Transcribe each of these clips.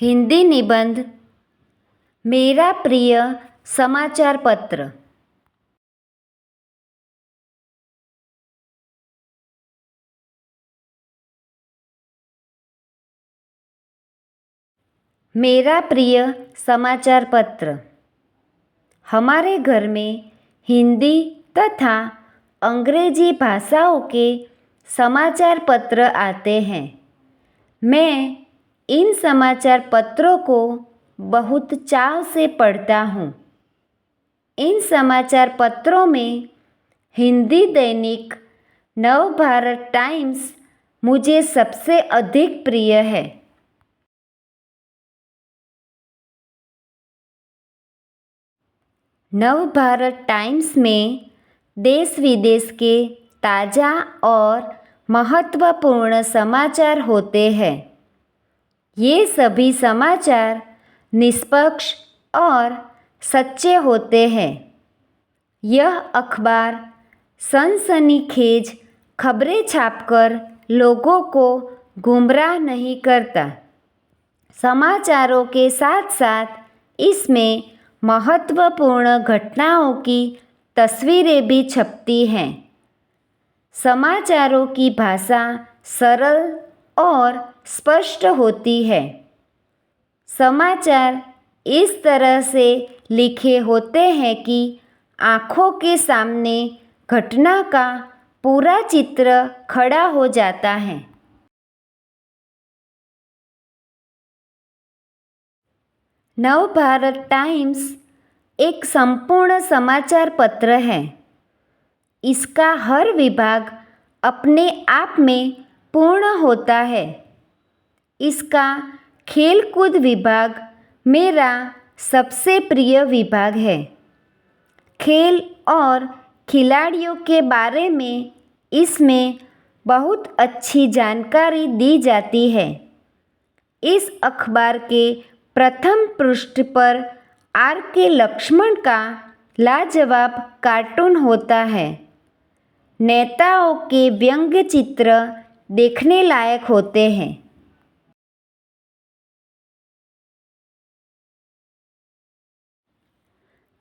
हिंदी निबंध मेरा प्रिय समाचार पत्र। मेरा प्रिय समाचार पत्र। हमारे घर में हिंदी तथा अंग्रेजी भाषाओं के समाचार पत्र आते हैं। मैं इन समाचार पत्रों को बहुत चाव से पढ़ता हूँ। इन समाचार पत्रों में हिंदी दैनिक नवभारत टाइम्स मुझे सबसे अधिक प्रिय है। नवभारत टाइम्स में देश विदेश के ताज़ा और महत्वपूर्ण समाचार होते हैं। ये सभी समाचार निष्पक्ष और सच्चे होते हैं। यह अखबार सनसनीखेज खबरें छापकर लोगों को गुमराह नहीं करता। समाचारों के साथ साथ इसमें महत्वपूर्ण घटनाओं की तस्वीरें भी छपती हैं। समाचारों की भाषा सरल और स्पष्ट होती है। समाचार इस तरह से लिखे होते हैं कि आँखों के सामने घटना का पूरा चित्र खड़ा हो जाता है। नवभारत टाइम्स एक संपूर्ण समाचार पत्र है। इसका हर विभाग अपने आप में पूर्ण होता है। इसका खेलकूद विभाग मेरा सबसे प्रिय विभाग है। खेल और खिलाड़ियों के बारे में इसमें बहुत अच्छी जानकारी दी जाती है। इस अखबार के प्रथम पृष्ठ पर R.K. लक्ष्मण का लाजवाब कार्टून होता है। नेताओं के व्यंग्य चित्र देखने लायक होते हैं।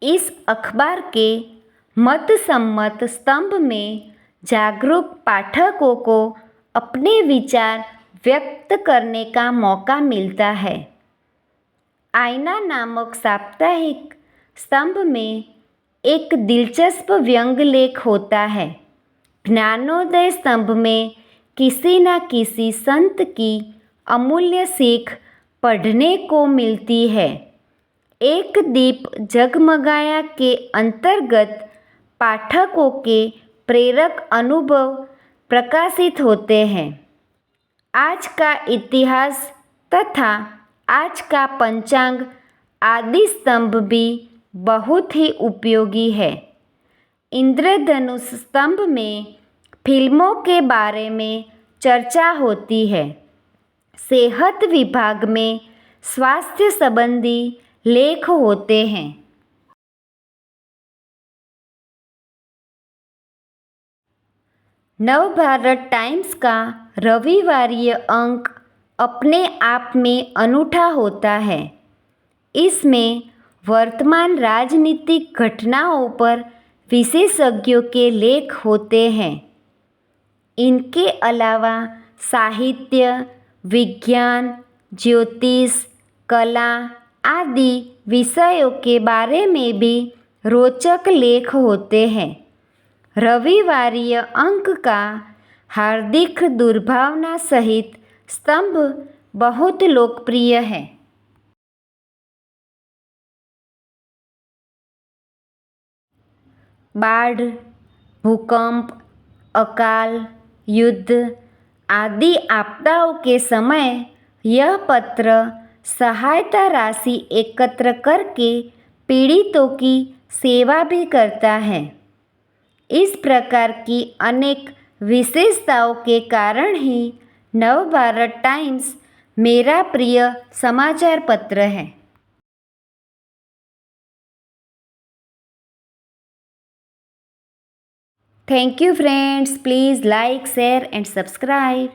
इस अखबार के मत सम्मत स्तंभ में जागरूक पाठकों को अपने विचार व्यक्त करने का मौका मिलता है। आईना नामक साप्ताहिक स्तंभ में एक दिलचस्प व्यंग्य लेख होता है। ज्ञानोदय स्तंभ में किसी न किसी संत की अमूल्य सीख पढ़ने को मिलती है। एक दीप जगमगाया के अंतर्गत पाठकों के प्रेरक अनुभव प्रकाशित होते हैं। आज का इतिहास तथा आज का पंचांग आदि स्तंभ भी बहुत ही उपयोगी है। इंद्रधनुष स्तंभ में फिल्मों के बारे में चर्चा होती है। सेहत विभाग में स्वास्थ्य संबंधी लेख होते हैं। नवभारत टाइम्स का रविवारीय अंक अपने आप में अनूठा होता है। इसमें वर्तमान राजनीतिक घटनाओं पर विशेषज्ञों के लेख होते हैं। इनके अलावा साहित्य, विज्ञान, ज्योतिष, कला आदि विषयों के बारे में भी रोचक लेख होते हैं। रविवारीय अंक का हार्दिक दुर्भावना सहित स्तंभ बहुत लोकप्रिय है। बाढ़, भूकंप, अकाल, युद्ध आदि आपदाओं के समय यह पत्र सहायता राशि एकत्र करके पीड़ितों की सेवा भी करता है। इस प्रकार की अनेक विशेषताओं के कारण ही नवभारत टाइम्स मेरा प्रिय समाचार पत्र है। Thank you friends. Please like, share and subscribe.